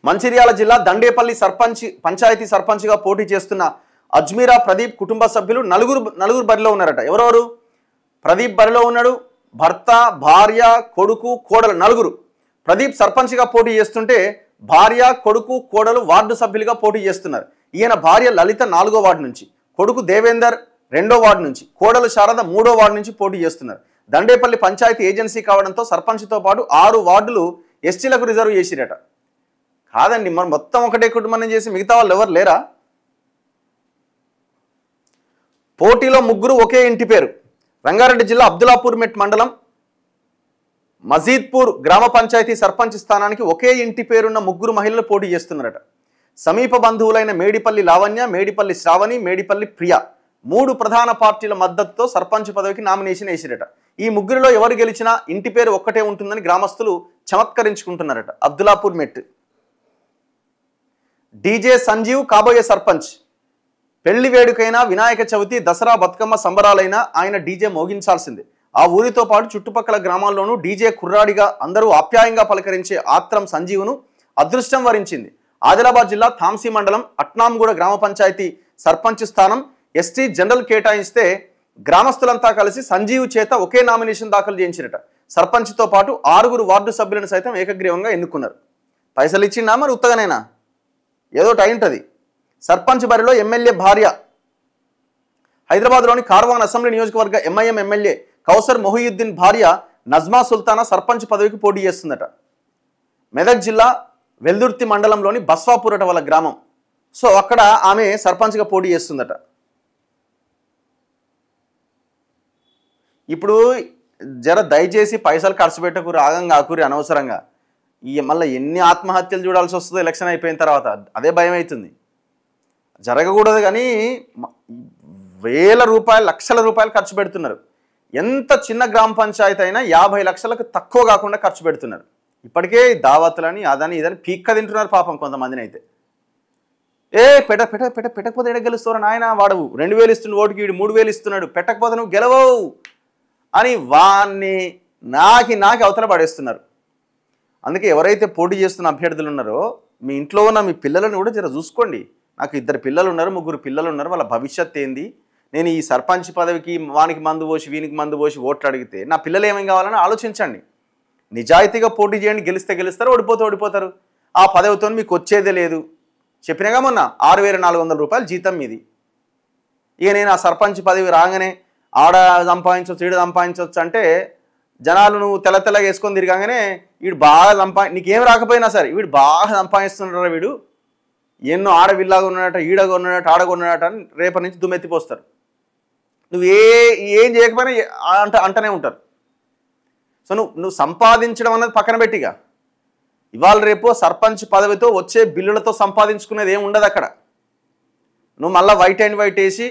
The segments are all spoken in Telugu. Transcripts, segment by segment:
మంచిర్యాల జిల్లా దండేపల్లి పంచాయతీ సర్పంచ్గా పోటీ చేస్తున్న అజ్మీరా ప్రదీప్ కుటుంబ సభ్యులు నలుగురు బరిలో ఉన్నారట. ఎవరెవరు? ప్రదీప్ బరిలో ఉన్నాడు, భర్త, భార్య, కొడుకు, కోడలు, నలుగురు. ప్రదీప్ సర్పంచ్గా పోటీ చేస్తుంటే భార్య, కొడుకు, కోడలు వార్డు సభ్యులుగా పోటీ చేస్తున్నారు. ఈయన భార్య లలిత 4వ వార్డు నుంచి, కొడుకు దేవేందర్ 2వ వార్డు నుంచి, కోడలు శారద 3వ వార్డు నుంచి పోటీ చేస్తున్నారు. దండేపల్లి పంచాయతీ ఏజెన్సీ కావడంతో సర్పంచ్తో పాటు 6 వార్డులు ఎస్టీలకు రిజర్వ్ చేసిరట. కాదండి, మరి మొత్తం ఒకటే కుటుంబం చేసి మిగతా వాళ్ళు ఎవరు లేరా? పోటీలో ముగ్గురు ఒకే ఇంటి పేరు. రంగారెడ్డి జిల్లా అబ్దులాపూర్ మెట్ మండలం మజీద్పూర్ గ్రామ పంచాయతీ సర్పంచ్ స్థానానికి ఒకే ఇంటి పేరున్న ముగ్గురు మహిళలు పోటీ చేస్తున్నారట. సమీప బంధువులైన మేడిపల్లి లావణ్య, మేడిపల్లి శ్రావణి, మేడిపల్లి ప్రియ 3 ప్రధాన పార్టీల మద్దతుతో సర్పంచ్ పదవికి నామినేషన్ వేసిరట. ఈ ముగ్గురిలో ఎవరు గెలిచినా ఇంటి పేరు ఒక్కటే ఉంటుందని గ్రామస్తులు చమత్కరించుకుంటున్నారట. అబ్దులాపూర్ మెట్ డీజే సంజీవ్ కాబోయే సర్పంచ్. పెళ్లి వేడుకైనా, వినాయక చవితి, దసరా, బతుకమ్మ సంబరాలైనా ఆయన డీజే మోగించాల్సిందే. ఆ ఊరితో పాటు చుట్టుపక్కల గ్రామాల్లోనూ డీజే కుర్రాడిగా అందరూ ఆప్యాయంగా పలకరించే ఆత్రం సంజీవును అదృష్టం వరించింది. ఆదిలాబాద్ జిల్లా థాంసీ మండలం అట్నాంగూడ గ్రామ పంచాయతీ సర్పంచ్ స్థానం ఎస్టీ జనరల్ కేటాయిస్తే గ్రామస్తులంతా కలిసి సంజీవ్ చేత ఒకే నామినేషన్ దాఖలు చేయించినట. సర్పంచ్తో పాటు 6 వార్డు సభ్యులను సైతం ఏకగ్రీవంగా ఎన్నుకున్నారు. పైసలు ఇచ్చిందా మరి ఉత్తగనేనా? ఏదో టైంటది. సర్పంచ్ బరిలో ఎమ్మెల్యే భార్య. హైదరాబాద్లోని కార్వాన్ అసెంబ్లీ నియోజకవర్గ ఎంఐఎం ఎమ్మెల్యే కౌసర్ మొహియుద్దీన్ భార్య నజ్మా సుల్తానా సర్పంచ్ పదవికి పోటీ చేస్తుందట. మెదక్ జిల్లా వెల్దుర్తి మండలంలోని బస్వాపూరట వాళ్ళ గ్రామం. సో అక్కడ ఆమె సర్పంచ్గా పోటీ చేస్తుందట. ఇప్పుడు జర దయచేసి పైసలు ఖర్చు పెట్టకూరి, ఆగం కాకూరి అనవసరంగా. మళ్ళీ ఎన్ని ఆత్మహత్యలు చూడాల్సి వస్తుందో ఎలక్షన్ అయిపోయిన తర్వాత, అదే భయం అవుతుంది. జరగకూడదు కానీ వేల రూపాయలు, లక్షల రూపాయలు ఖర్చు పెడుతున్నారు. ఎంత చిన్న గ్రామ పంచాయతీ అయినా 50 లక్షలకు తక్కువ కాకుండా ఖర్చు పెడుతున్నారు. ఇప్పటికే దావతులని అదని ఇదని పీక్క తింటున్నారు పాపం కొంతమందిని. అయితే పెట్టకపోతే ఎడ గెలుస్తావు నాయన, వాడు 2000 ఇస్తున్నాడు ఓటుకి, వీడు 3000 ఇస్తున్నాడు, పెట్టకపోతే నువ్వు గెలవవు అని వాన్ని నాకి అవతల పడేస్తున్నారు. అందుకే ఎవరైతే పోటీ చేస్తున్న అభ్యర్థులు ఉన్నారో మీ ఇంట్లో ఉన్న మీ పిల్లలను కూడా జర చూసుకోండి. నాకు 2 పిల్లలు ఉన్నారు, 3 పిల్లలు ఉన్నారు, వాళ్ళ భవిష్యత్తు ఏంది? నేను ఈ సర్పంచ్ పదవికి వానికి మందు పోసి వీనికి మందు పోసి ఓట్లు అడిగితే నా పిల్లలు ఏమేం కావాలని ఆలోచించండి. నిజాయితీగా పోటీ చేయండి, గెలిస్తే గెలుస్తారు, ఓడిపోతారు. ఆ పదవితో మీకు వచ్చేదే లేదు. చెప్పినాగా మొన్న 6400 రూపాయలు జీతం మీది. ఇక నేను ఆ సర్పంచ్ పదవి రాగానే ఆడ సంపాదించవచ్చు, ఈడ సంపాదించవచ్చు అంటే జనాలు నువ్వు తెల్లగా వేసుకొని తిరగానే వీడు బాగా నీకేం రాకపోయినా సరే వీడు బాగా సంపాదిస్తున్నాడు, వీడు ఎన్నో ఆడవిల్లాగా ఉన్నాడట, ఈడగా ఉన్నాడట, ఆడగా ఉన్నాడట అని రేపటి నుంచి దుమ్మెత్తిపోస్తారు. నువ్వు ఏం చేయకపోయినా అంటనే ఉంటారు. సో నువ్వు సంపాదించడం అన్నది పక్కన పెట్టిగా, ఇవాళ రేపు సర్పంచ్ పదవితో వచ్చే బిల్లులతో సంపాదించుకునేది ఏమి ఉండదు అక్కడ. నువ్వు మళ్ళీ వైట్ అండ్ వైట్ వేసి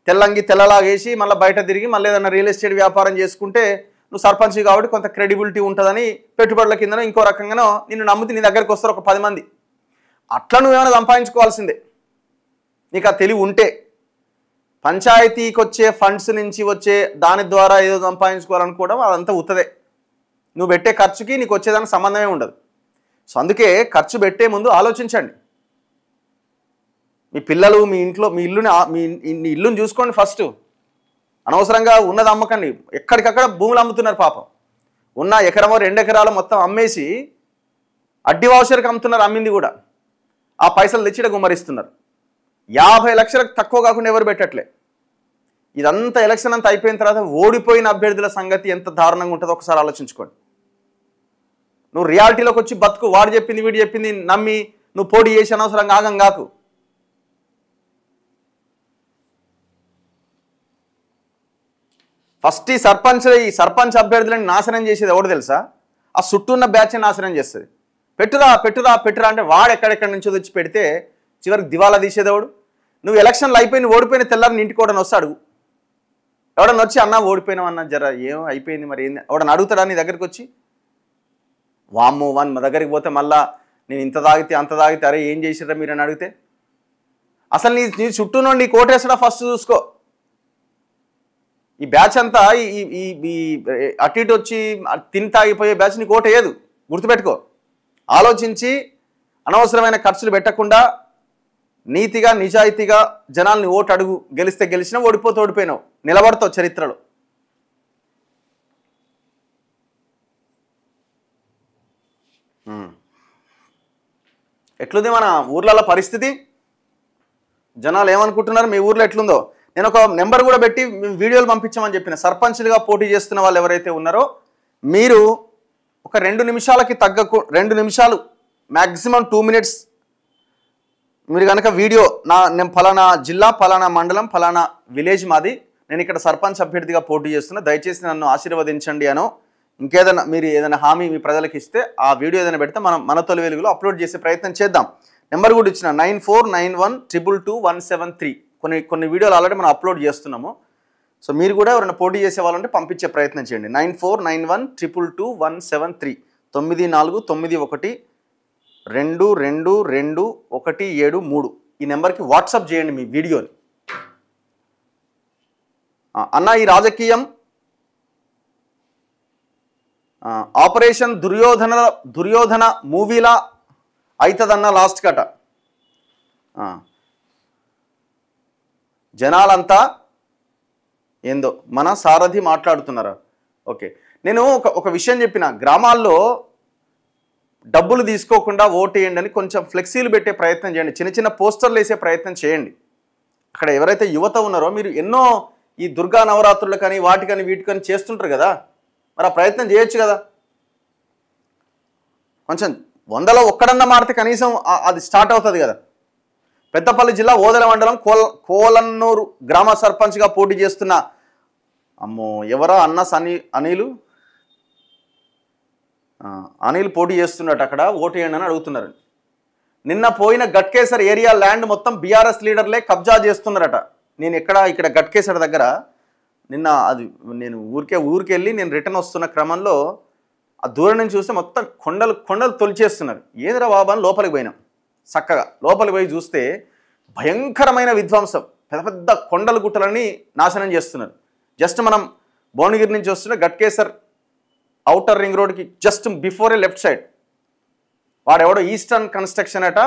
తెల్లంగి తెల్లలాగేసి మళ్ళీ బయట తిరిగి మళ్ళీ ఏదైనా రియల్ ఎస్టేట్ వ్యాపారం చేసుకుంటే నువ్వు సర్పంచ్ కాబట్టి కొంత క్రెడిబిలిటీ ఉంటుందని పెట్టుబడుల కిందనో ఇంకో రకంగానో నిన్ను నమ్మితే నీ దగ్గరికి వస్తారు ఒక 10 మంది. అట్లా నువ్వేమైనా సంపాదించుకోవాల్సిందే నీకు ఆ తెలివి ఉంటే. పంచాయతీకి వచ్చే ఫండ్స్ నుంచి వచ్చే దాని ద్వారా ఏదో సంపాదించుకోవాలనుకోవడం అదంతా ఉత్తదే. నువ్వు పెట్టే ఖర్చుకి నీకు వచ్చేదానికి సంబంధమే ఉండదు. సో అందుకే ఖర్చు పెట్టే ముందు ఆలోచించండి. మీ పిల్లలు, మీ ఇంట్లో మీ ఇల్లుని చూసుకోండి ఫస్ట్. అనవసరంగా ఉన్నది అమ్మకండి. ఎక్కడికక్కడ భూములు అమ్ముతున్నారు పాపం. ఉన్న ఎకరమో 2 ఎకరాలు మొత్తం అమ్మేసి అడ్డి వాషర్కి అమ్ముతున్నారు. అమ్మింది కూడా ఆ పైసలు తెచ్చిడ గుమ్మరిస్తున్నారు. 50 లక్షలకు తక్కువ కాకుండా ఎవరు పెట్టట్లే. ఇదంతా ఎలక్షన్ అంతా అయిపోయిన తర్వాత ఓడిపోయిన అభ్యర్థుల సంగతి ఎంత దారుణంగా ఉంటుందో ఒకసారి ఆలోచించుకోండి. నువ్వు రియాలిటీలోకి వచ్చి బతుకు, వాడు చెప్పింది వీడు చెప్పింది నమ్మి నువ్వు పోటీ చేసి అనవసరంగా ఆగం కాకు. ఫస్ట్ ఈ సర్పంచ్ అభ్యర్థులని నాశనం చేసేది ఎవడు తెలుసా? ఆ చుట్టూ ఉన్న బ్యాచ్ నాశనం చేస్తుంది. పెట్టురా అంటే వాడు ఎక్కడెక్కడి నుంచో తెచ్చి పెడితే చివరికి దివాలా తీసేదేవాడు. నువ్వు ఎలక్షన్లు అయిపోయింది, ఓడిపోయిన తెల్లారిని ఇంటికి కూడా వస్తాడు. ఎవడన్నా వచ్చి అన్నా ఓడిపోయినావు అన్న జర ఏం అయిపోయింది మరి ఏంది ఎవడన్నా అడుగుతాడా నీ దగ్గరికి వచ్చి? వామ్మో మా దగ్గరికి పోతే మళ్ళా నేను ఇంత తాగితే అంత తాగితే అరే ఏం చేసిర్రా మీరు అని అడిగితే అసలు నీ చుట్టూ నుండి కోటేసడా ఫస్ట్ చూసుకో. ఈ బ్యాచ్ అంతా ఈ అటు ఇటు వచ్చి తిని తాగిపోయే బ్యాచ్ నీకు ఓటేయదు, గుర్తుపెట్టుకో. ఆలోచించి అనవసరమైన ఖర్చులు పెట్టకుండా నీతిగా నిజాయితీగా జనాల్ని ఓటు అడుగు, గెలిస్తే గెలిచినా, ఓడిపోతే ఓడిపోయినావు, నిలబడతావు చరిత్రలో. ఎట్లుంది మన ఊర్లలో పరిస్థితి? జనాలు ఏమనుకుంటున్నారు మీ ఊర్లో ఎట్లుందో? నేను ఒక నెంబర్ కూడా పెట్టి వీడియోలు పంపించామని చెప్పిన. సర్పంచ్లుగా పోటీ చేస్తున్న వాళ్ళు ఎవరైతే ఉన్నారో మీరు ఒక 2 నిమిషాలకి 2 నిమిషాలు మ్యాక్సిమం 2 మినిట్స్ మీరు కనుక వీడియో నేను ఫలానా జిల్లా, ఫలానా మండలం, ఫలానా విలేజ్ మాది, నేను ఇక్కడ సర్పంచ్ అభ్యర్థిగా పోటీ చేస్తున్నా, దయచేసి నన్ను ఆశీర్వదించండి అనో ఇంకేదైనా మీరు ఏదైనా హామీ మీ ప్రజలకు ఇస్తే ఆ వీడియో ఏదైనా పెడితే మనం మన తొలి వెలుగులో అప్లోడ్ చేసే ప్రయత్నం చేద్దాం. నెంబర్ కూడా ఇచ్చిన 9491222173. కొన్ని వీడియోలు ఆల్రెడీ మనం అప్లోడ్ చేస్తున్నాము. సో మీరు కూడా ఎవరైనా పోటీ చేసే వాళ్ళంటే పంపించే ప్రయత్నం చేయండి. 9491222173 9491222173 ఈ నెంబర్కి వాట్సాప్ చేయండి మీ వీడియోని. అన్న ఈ రాజకీయం ఆపరేషన్ దుర్యోధన మూవీలా అవుతుందన్న లాస్ట్ కట. జనాలంతా ఏందో మన సారథి మాట్లాడుతున్నారా? ఓకే, నేను ఒక విషయం చెప్పిన, గ్రామాల్లో డబ్బులు తీసుకోకుండా ఓటు వేయండి అని కొంచెం ఫ్లెక్సీలు పెట్టే ప్రయత్నం చేయండి, చిన్న చిన్న పోస్టర్లు వేసే ప్రయత్నం చేయండి. అక్కడ ఎవరైతే యువత ఉన్నారో మీరు ఎన్నో ఈ దుర్గా నవరాత్రులు కానీ వాటికని వీటికని చేస్తుంటారు కదా, మరి ఆ ప్రయత్నం చేయొచ్చు కదా. కొంచెం 100లో ఒక్కడన్నా మారితే కనీసం అది స్టార్ట్ అవుతుంది కదా. పెద్దపల్లి జిల్లా ఓదెల మండలం కోలన్నూరు గ్రామ సర్పంచ్గా పోటీ చేస్తున్న ఎవరో అనిల్ పోటీ చేస్తున్నట్టు అక్కడ ఓటు వేయండి అని అడుగుతున్నారు. నిన్న పోయిన గట్కేసర్ ఏరియా ల్యాండ్ మొత్తం బీఆర్ఎస్ లీడర్లే కబ్జా చేస్తున్నారట. నేను ఇక్కడ గట్కేసర్ దగ్గర నిన్న నేను ఊరికెళ్ళి నేను రిటర్న్ వస్తున్న క్రమంలో ఆ దూరం నుంచి చూస్తే మొత్తం కొండలు తొలిచేస్తున్నారు. ఏదిరా బాబా అని లోపలికి పోయినాం. చక్కగా లోపలికి పోయి చూస్తే భయంకరమైన విధ్వంసం, పెద్ద పెద్ద కొండలు గుట్టలన్నీ నాశనం చేస్తున్నారు. జస్ట్ మనం భువనగిరి నుంచి వస్తున్న గట్కేసర్ ఔటర్ రింగ్ రోడ్కి జస్ట్ బిఫోరే లెఫ్ట్ సైడ్ వాడెవడో ఈస్టర్న్ కన్స్ట్రక్షన్ అట,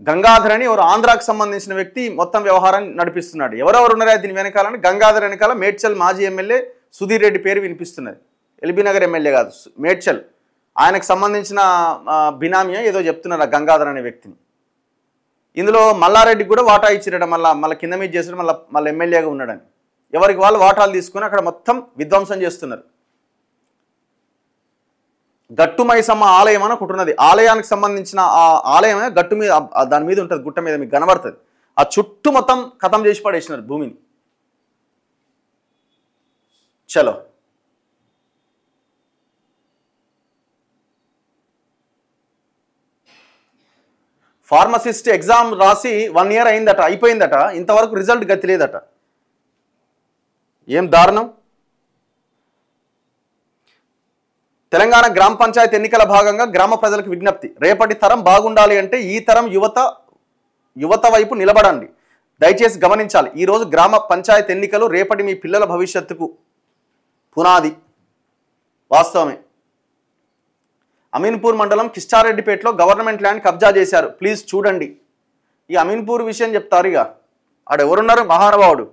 గంగాధర్ అని ఎవరు ఆంధ్రాకు సంబంధించిన వ్యక్తి మొత్తం వ్యవహారాన్ని నడిపిస్తున్నాడు. ఎవరెవరు ఉన్నారో దీని వెనకాలని గంగాధర్ వెనకాల మేడ్చల్ మాజీ ఎమ్మెల్యే సుధీర్ రెడ్డి పేరు వినిపిస్తున్నది. ఎల్బీ నగర్ ఎమ్మెల్యే కాదు, మేడ్చల్. ఆయనకు సంబంధించిన బినామీ ఏదో చెప్తున్నారు గంగాధర్ అనే వ్యక్తిని. ఇందులో మల్లారెడ్డికి కూడా వాటా ఇచ్చిరట, మళ్ళీ కింద మీద చేసాడు, మళ్ళీ ఎమ్మెల్యేగా ఉన్నాడని. ఎవరికి వాళ్ళు వాటాలు తీసుకుని అక్కడ మొత్తం విధ్వంసం చేస్తున్నారు. గట్టు మైసమ్మ ఆలయం అని ఒకటి ఉన్నది. ఆలయానికి సంబంధించిన ఆ ఆలయమే గట్టు మీద, దాని మీద ఉంటుంది, గుట్ట మీద మీకు కనబడుతుంది. ఆ చుట్టూ మొత్తం ఖతం చేసి పడేసినారు భూమిని. చలో ఫార్మసిస్ట్ ఎగ్జామ్ రాసి 1 year అయిందట, అయిపోయిందట, ఇంతవరకు రిజల్ట్ గతి లేదట. ఏం దారుణం. తెలంగాణ గ్రామ పంచాయతీ ఎన్నికల భాగంగా గ్రామ ప్రజలకు విజ్ఞప్తి, రేపటి తరం బాగుండాలి అంటే ఈ తరం యువత వైపు నిలబడండి, దయచేసి గమనించాలి. ఈరోజు గ్రామ పంచాయతీ ఎన్నికలు రేపటి మీ పిల్లల భవిష్యత్తుకు పునాది. వాస్తవమే. అమీన్పూర్ మండలం కిష్టారెడ్డిపేటలో గవర్నమెంట్ ల్యాండ్ కబ్జా చేశారు, ప్లీజ్ చూడండి. ఈ అమీన్పూర్ విషయం చెప్తారు. ఇక ఆడెవరున్నారు మహానుభావుడు.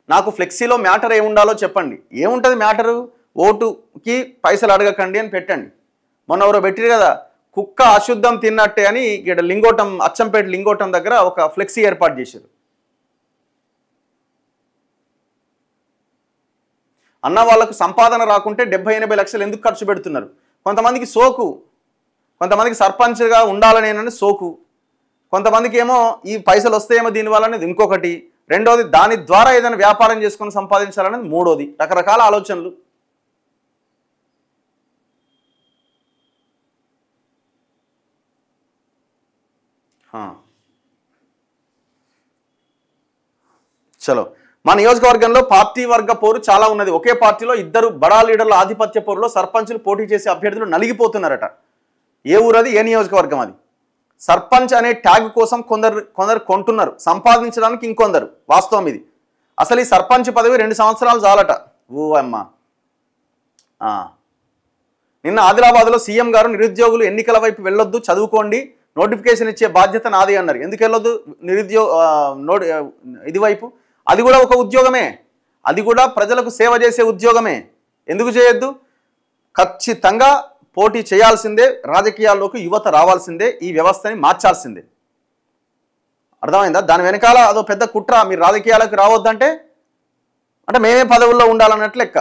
నాకు ఫ్లెక్సీలో మ్యాటర్ ఏముండాలో చెప్పండి. ఏముంటుంది మ్యాటరు? ఓటుకి పైసలు అడగకండి అని పెట్టండి. మొన్న ఎవరో పెట్టిరు కదా, కుక్క అశుద్ధం తిన్నట్టే అని ఇక్కడ లింగోటం, అచ్చంపేట లింగోటం దగ్గర ఒక ఫ్లెక్సీ ఏర్పాటు చేశారు. అన్న వాళ్ళకు సంపాదన రాకుంటే 70-80 లక్షలు ఎందుకు ఖర్చు పెడుతున్నారు? కొంతమందికి సోకు, కొంతమందికి సర్పంచ్గా ఉండాలనేనని సోకు, కొంతమందికి ఏమో ఈ పైసలు వస్తాయేమో దీనివల్ల అనేది ఇంకొకటి, రెండోది దాని ద్వారా ఏదైనా వ్యాపారం చేసుకొని సంపాదించాలనేది మూడోది. రకరకాల ఆలోచనలు. చలో, మా నియోజకవర్గంలో పార్టీ వర్గ పోరు చాలా ఉన్నది. ఒకే పార్టీలో 2 బడా లీడర్ల ఆధిపత్య పోరులో సర్పంచులు పోటీ చేసే అభ్యర్థులు నలిగిపోతున్నారట. ఏ ఊరది, ఏ నియోజకవర్గం అది? సర్పంచ్ అనే ట్యాగ్ కోసం కొందరు కొంటున్నారు, సంపాదించడానికి ఇంకొందరు. వాస్తవం ఇది. అసలు ఈ సర్పంచ్ పదవి 2 సంవత్సరాలు చాలట. ఓ అమ్మ, నిన్న ఆదిలాబాద్లో సీఎం గారు నిరుద్యోగులు ఎన్నికల వైపు వెళ్ళొద్దు, చదువుకోండి, నోటిఫికేషన్ ఇచ్చే బాధ్యత నాది అన్నారు. ఎందుకు వెళ్ళొద్దు ఇది వైపు? అది కూడా ఒక ఉద్యోగమే, అది కూడా ప్రజలకు సేవ చేసే ఉద్యోగమే. ఎందుకు చేయొద్దు? ఖచ్చితంగా పోటీ చేయాల్సిందే, రాజకీయాల్లోకి యువత రావాల్సిందే, ఈ వ్యవస్థని మార్చాల్సిందే. అర్థమైందా? దాని వెనకాల అదో పెద్ద కుట్ర. మీరు రాజకీయాలకు రావద్దంటే అంటే మేమే పదవుల్లో ఉండాలన్నట్లు లెక్క.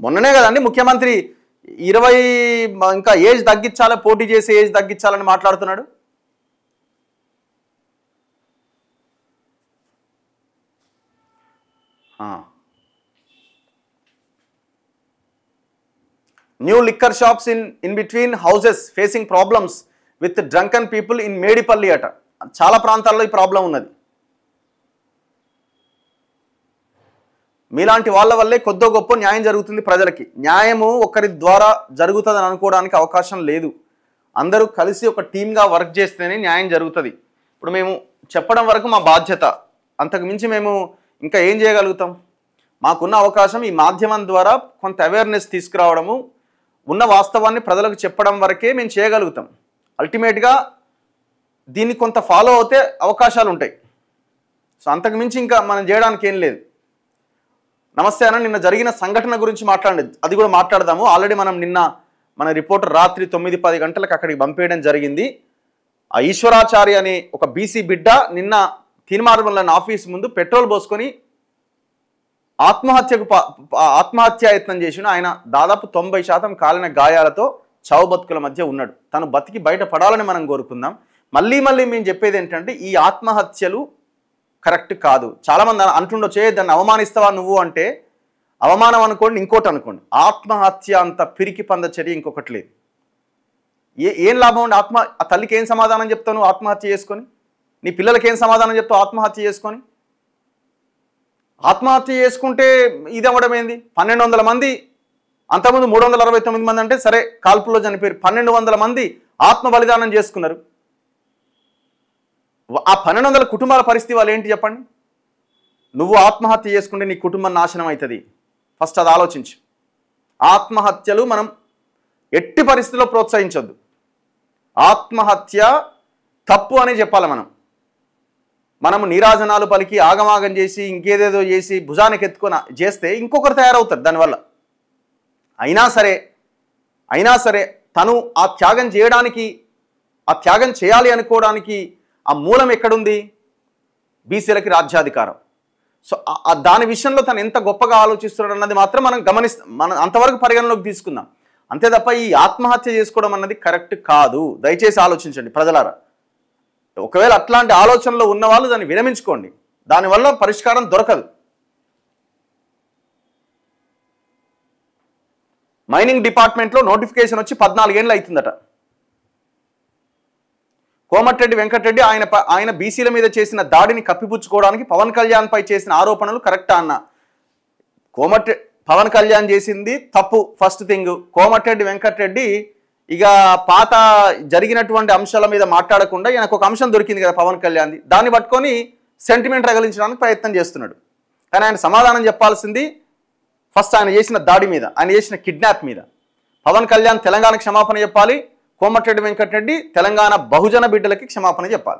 మొన్ననే కదండి ముఖ్యమంత్రి 20 ఇంకా ఏజ్ తగ్గించాలి, పోటీ చేసే ఏజ్ తగ్గించాలని మాట్లాడుతున్నాడు. New liquor shops in between houses facing problems with drunken people in Medipally అట. చాలా ప్రాంతాల్లో ఈ ప్రాబ్లం ఉన్నది. మీలాంటి వాళ్ళ వల్లే కొద్దో గొప్ప న్యాయం జరుగుతుంది ప్రజలకి. న్యాయము ఒకరి ద్వారా జరుగుతుందని అనుకోవడానికి అవకాశం లేదు. అందరూ కలిసి ఒక టీమ్గా వర్క్ చేస్తేనే న్యాయం జరుగుతుంది. ఇప్పుడు మేము చెప్పడం వరకు మా బాధ్యత, అంతకు మించి మేము ఇంకా ఏం చేయగలుగుతాం? మాకున్న అవకాశం ఈ మాధ్యమం ద్వారా కొంత అవేర్నెస్ తీసుకురావడము, ఉన్న వాస్తవాన్ని ప్రజలకు చెప్పడం వరకే మేము చేయగలుగుతాం. అల్టిమేట్గా దీన్ని కొంత ఫాలో అవుతే అవకాశాలు ఉంటాయి. సో అంతకు మించి ఇంకా మనం చేయడానికి ఏం లేదు. నమస్తే అన్న, నిన్న జరిగిన సంఘటన గురించి మాట్లాడండి, అది కూడా మాట్లాడదాము. ఆల్రెడీ మనం నిన్న మన రిపోర్టర్ రాత్రి 9-10 గంటలకు అక్కడికి పంపేయడం జరిగింది. ఆ ఈశ్వరాచారి అనే ఒక బీసీ బిడ్డ నిన్న తీర్మార్మల్ ఆఫీస్ ముందు పెట్రోల్ పోసుకొని ఆత్మహత్యాయత్నం చేసిన ఆయన దాదాపు 90% కాలిన గాయాలతో చావు బతుకుల మధ్య ఉన్నాడు. తను బతికి బయటపడాలని మనం కోరుకుందాం. మళ్ళీ మేము చెప్పేది ఏంటంటే ఈ ఆత్మహత్యలు కరెక్ట్ కాదు. చాలామంది అంటుండొచ్చే దాన్ని అవమానిస్తావా నువ్వు అంటే, అవమానం అనుకోండి, ఇంకోటి అనుకోండి. ఆత్మహత్య అంత పిరికి పంద చర్య ఇంకొకటి లేదు. ఏం లాభం అండి? ఆ తల్లికి ఏం సమాధానం చెప్తావు నువ్వు ఆత్మహత్య చేసుకొని? నీ పిల్లలకి ఏం సమాధానం చెప్తావు ఆత్మహత్య చేసుకొని? ఆత్మహత్య చేసుకుంటే ఇది అవ్వడం ఏంది? 1200 మంది, అంతకుముందు 369 మంది అంటే సరే కాల్పుల్లో చనిపోయారు. 1200 మంది ఆత్మ బలిదానం చేసుకున్నారు. ఆ 1200 కుటుంబాల పరిస్థితి వాళ్ళు ఏంటి చెప్పండి? నువ్వు ఆత్మహత్య చేసుకుంటే నీ కుటుంబం నాశనం అవుతుంది. ఫస్ట్ అది ఆలోచించు. ఆత్మహత్యలు మనం ఎట్టి పరిస్థితుల్లో ప్రోత్సహించొద్దు. ఆత్మహత్య తప్పు అని చెప్పాలి. మనము నీరాజనాలు పలికి ఆగమాగం చేసి ఇంకేదేదో చేసి భుజానికి ఎత్తుకొని చేస్తే ఇంకొకరు తయారవుతారు దానివల్ల. అయినా సరే తను ఆ త్యాగం చేయడానికి, ఆ త్యాగం చేయాలి అనుకోవడానికి ఆ మూలం ఎక్కడుంది? బీసీలకి రాజ్యాధికారం. సో దాని విషయంలో తను ఎంత గొప్పగా ఆలోచిస్తున్నాడు అన్నది మాత్రం మనం అంతవరకు పరిగణలోకి తీసుకుందాం. అంతే తప్ప ఈ ఆత్మహత్య చేసుకోవడం అన్నది కరెక్ట్ కాదు. దయచేసి ఆలోచించండి ప్రజలారా. ఒకవేళ అట్లాంటి ఆలోచనలో ఉన్నవాళ్ళు దాన్ని విరమించుకోండి. దానివల్ల పరిష్కారం దొరకదు. మైనింగ్ డిపార్ట్మెంట్లో నోటిఫికేషన్ వచ్చి 14 ఏళ్ళు అవుతుందట. కోమటిరెడ్డి వెంకటరెడ్డి ఆయన బీసీల మీద చేసిన దాడిని కప్పిపుచ్చుకోవడానికి పవన్ కళ్యాణ్ పై చేసిన ఆరోపణలు కరెక్టా అన్న? పవన్ కళ్యాణ్ చేసింది తప్పు. ఫస్ట్ థింగ్, కోమటిరెడ్డి వెంకటరెడ్డి ఇక పాత జరిగినటువంటి అంశాల మీద మాట్లాడకుండా ఈయనకు ఒక అంశం దొరికింది కదా పవన్ కళ్యాణ్ది, దాన్ని పట్టుకొని సెంటిమెంట్ రగిలించడానికి ప్రయత్నం చేస్తున్నాడు. కానీ ఆయన సమాధానం చెప్పాల్సింది ఫస్ట్ ఆయన చేసిన దాడి మీద, ఆయన చేసిన కిడ్నాప్ మీద. పవన్ కళ్యాణ్ తెలంగాణకు క్షమాపణ చెప్పాలి, కోమటిరెడ్డి వెంకటరెడ్డి తెలంగాణ బహుజన బిడ్డలకి క్షమాపణ చెప్పాలి.